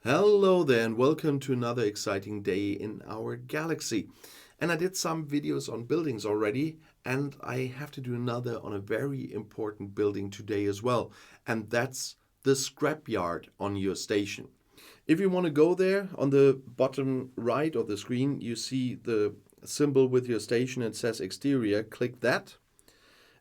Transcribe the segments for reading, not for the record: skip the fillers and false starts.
Hello there and welcome to another exciting day in our galaxy. And I did some videos on buildings already, and I have to do another on a very important building today as well. And that's the scrapyard on your station. If you want to go there, on the bottom right of the screen, you see the symbol with your station. It says exterior. Click that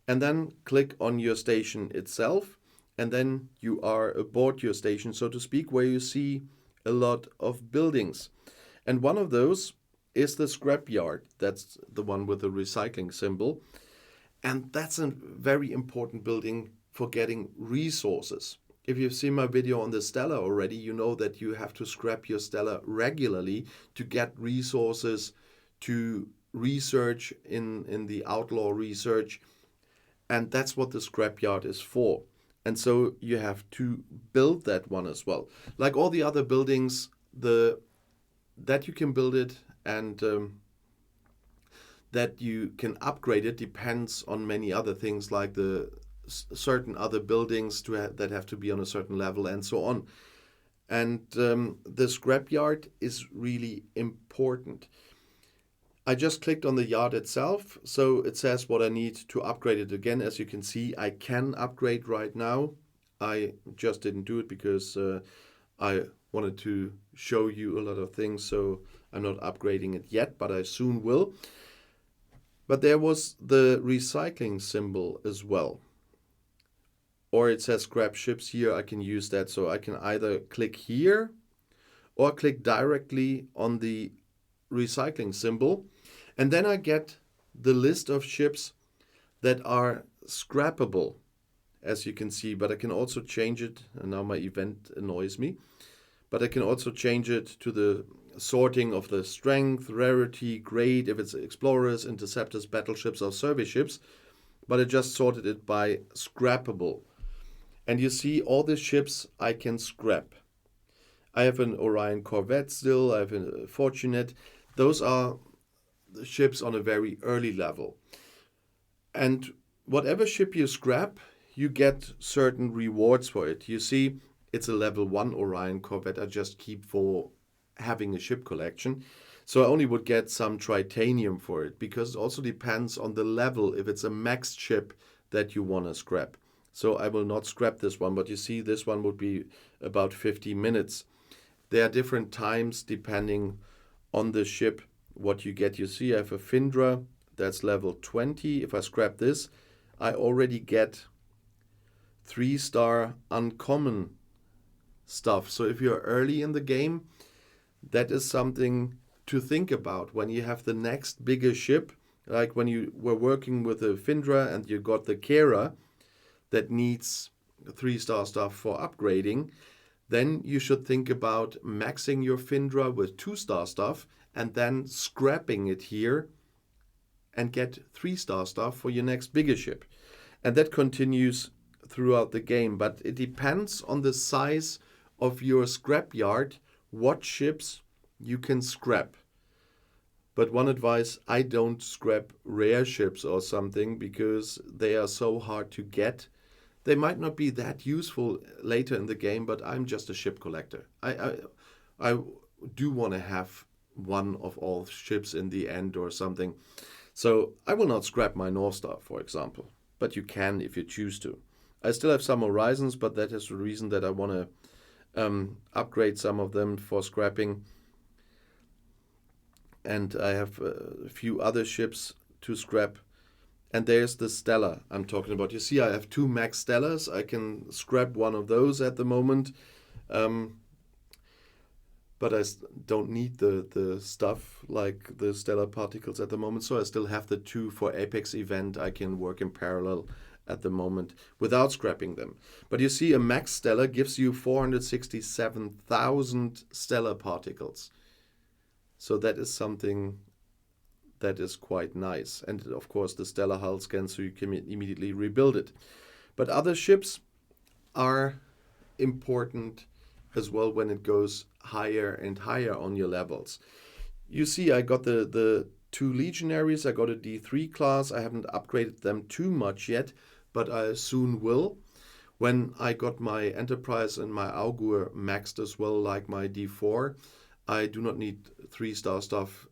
and then click on your station itself. And then you are aboard your station, so to speak, where you see a lot of buildings. And one of those is the scrapyard. That's the one with the recycling symbol. And that's a very important building for getting resources. If you've seen my video on the Stella already, you know that you have to scrap your Stella regularly to get resources to research in the outlaw research. And that's what the scrapyard is for. And so you have to build that one as well. Like all the other buildings, that you can build it and that you can upgrade it depends on many other things, like the certain other buildings that have to be on a certain level and so on. And the scrapyard is really important. I just clicked on the yard itself, so it says what I need to upgrade it again. As you can see, I can upgrade right now. I just didn't do it because I wanted to show you a lot of things, so I'm not upgrading it yet, but I soon will. But there was the recycling symbol as well. Or it says scrap ships here. I can use that, so I can either click here or click directly on the recycling symbol. And then I get the list of ships that are scrappable, as you can see, but I can also change it, and now my event annoys me, but I can also change it to the sorting of the strength, rarity, grade, if it's explorers, interceptors, battleships, or survey ships, but I just sorted it by scrappable. And you see all the ships I can scrap. I have an Orion Corvette still, I have a Fortunate. Those are the ships on a very early level. And whatever ship you scrap, you get certain rewards for it. You see, it's a level 1 Orion Corvette I just keep for having a ship collection. So I only would get some titanium for it, because it also depends on the level, if it's a maxed ship that you want to scrap. So I will not scrap this one, but you see this one would be about 50 minutes. There are different times depending on the ship what you get. You see I have a Findra, that's level 20. If I scrap this, I already get 3-star uncommon stuff. So if you're early in the game, that is something to think about when you have the next bigger ship. Like when you were working with a Findra and you got the Kera that needs 3-star stuff for upgrading, then you should think about maxing your Findra with 2-star stuff and then scrapping it here and get 3-star stuff for your next bigger ship. And that continues throughout the game, but it depends on the size of your scrapyard, what ships you can scrap. But one advice, I don't scrap rare ships or something because they are so hard to get. They might not be that useful later in the game, but I'm just a ship collector. I do want to have one of all ships in the end or something. So I will not scrap my North Star, for example, but you can if you choose to. I still have some Horizons, but that is the reason that I want to upgrade some of them for scrapping. And I have a few other ships to scrap. And there's the Stella I'm talking about. You see, I have 2 max Stellas. I can scrap one of those at the moment. But I don't need the stuff like the stellar particles at the moment. So I still have the 2 for Apex event. I can work in parallel at the moment without scrapping them. But you see, a max Stellar gives you 467,000 stellar particles. So that is something that is quite nice. And of course the stellar hull scan, so you can immediately rebuild it. But other ships are important as well when it goes higher and higher on your levels. You see, I got the 2 Legionaries, I got a D3 class. I haven't upgraded them too much yet, but I soon will. When I got my Enterprise and my Augur maxed as well, like my D4, I do not need 3-star stuff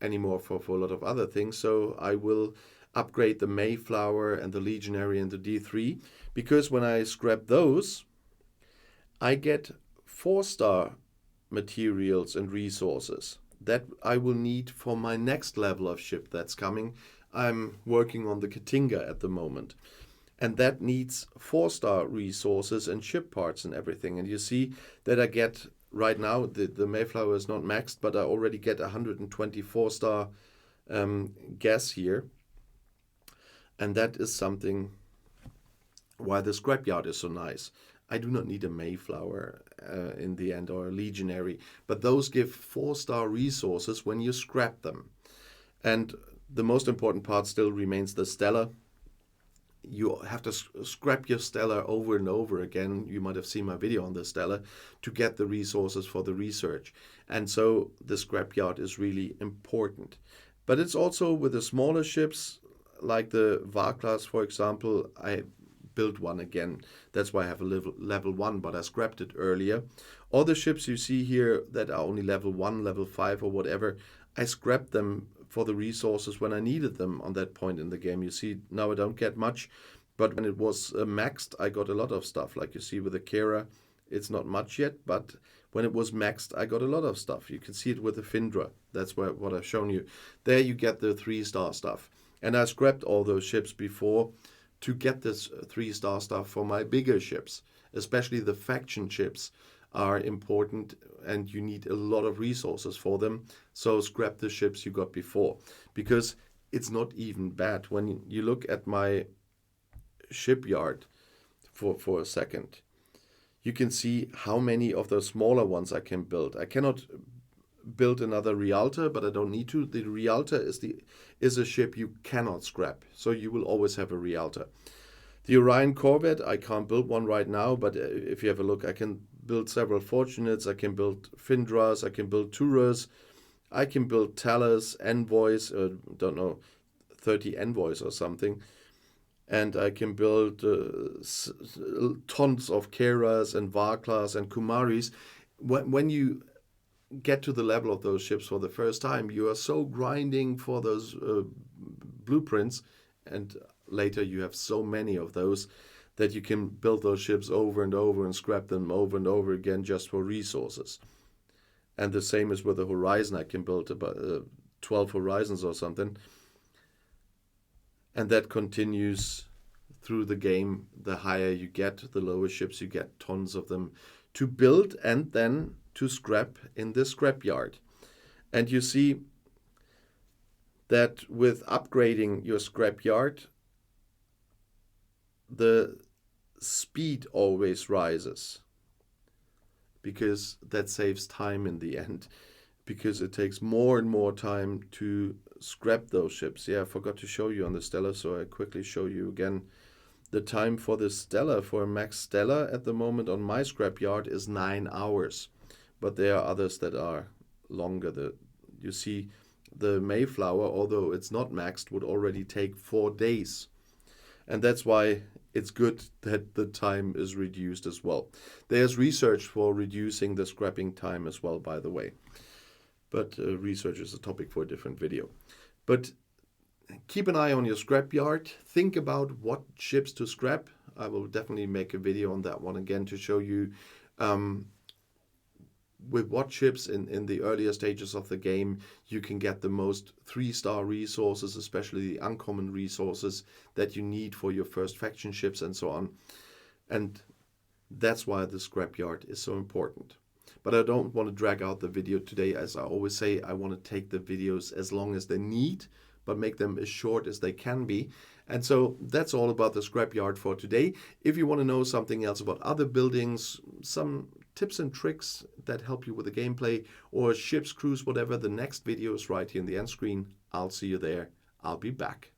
anymore for a lot of other things. So I will upgrade the Mayflower and the Legionary and the D3, because when I scrap those, I get 4-star materials and resources that I will need for my next level of ship that's coming. I'm working on the Katinga at the moment, and that needs 4-star resources and ship parts and everything. And you see that I get right now, the Mayflower is not maxed, but I already get 124-star gas here. And that is something why the scrapyard is so nice. I do not need a Mayflower in the end, or a Legionary, but those give 4-star resources when you scrap them. And the most important part still remains the Stellar. You have to scrap your Stellar over and over again. You might have seen my video on the Stellar to get the resources for the research. And so the scrapyard is really important. But it's also with the smaller ships, like the VAR class, for example. I built one again. That's why I have a level 1, but I scrapped it earlier. All the ships you see here that are only level 1, level 5 or whatever, I scrapped them for the resources when I needed them on that point in the game. You see, now I don't get much, but when it was maxed, I got a lot of stuff. Like you see with the Kera, it's not much yet, but when it was maxed, I got a lot of stuff. You can see it with the Findra. That's what I've shown you. There you get the 3-star stuff. And I scrapped all those ships before to get this 3-star stuff for my bigger ships. Especially the faction ships are important, and you need a lot of resources for them. So scrap the ships you got before, because it's not even bad. When you look at my shipyard for a second, you can see how many of those smaller ones I can build. I cannot build another Rialta, but I don't need to. The Rialta is a ship you cannot scrap, so you will always have a Rialta. The Orion Corvette, I can't build one right now, but if you have a look, I can build several Fortunates, I can build Findras, I can build Turas, I can build Talus, Envoys, don't know, 30 Envoys or something, and I can build tons of Keras and Varklas and Kumaris. When you get to the level of those ships for the first time, you are so grinding for those blueprints, and later you have so many of those that you can build those ships over and over and scrap them over and over again just for resources. And the same is with the Horizon. I can build about 12 Horizons or something, and that continues through the game. The higher you get, the lower ships you get, tons of them to build and then to scrap in the scrapyard. And you see that with upgrading your scrapyard, the speed always rises, because that saves time in the end, because it takes more and more time to scrap those ships. Yeah, I forgot to show you on the Stellar, so I quickly show you again. The time for the Stellar, for a max Stellar at the moment on my scrapyard, is 9 hours. But there are others that are longer. You see, the Mayflower, although it's not maxed, would already take 4 days. And that's why it's good that the time is reduced as well. There's research for reducing the scrapping time as well, by the way. But research is a topic for a different video. But keep an eye on your scrapyard. Think about what ships to scrap. I will definitely make a video on that one again to show you with what ships in the earlier stages of the game you can get the most 3-star resources, especially the uncommon resources that you need for your first faction ships and so on. And that's why the scrapyard is so important. But I don't want to drag out the video today. As I always say, I want to take the videos as long as they need, but make them as short as they can be. And so that's all about the scrapyard for today. If you want to know something else about other buildings, some tips and tricks that help you with the gameplay, or ships, crews, whatever, the next video is right here in the end screen. I'll see you there. I'll be back.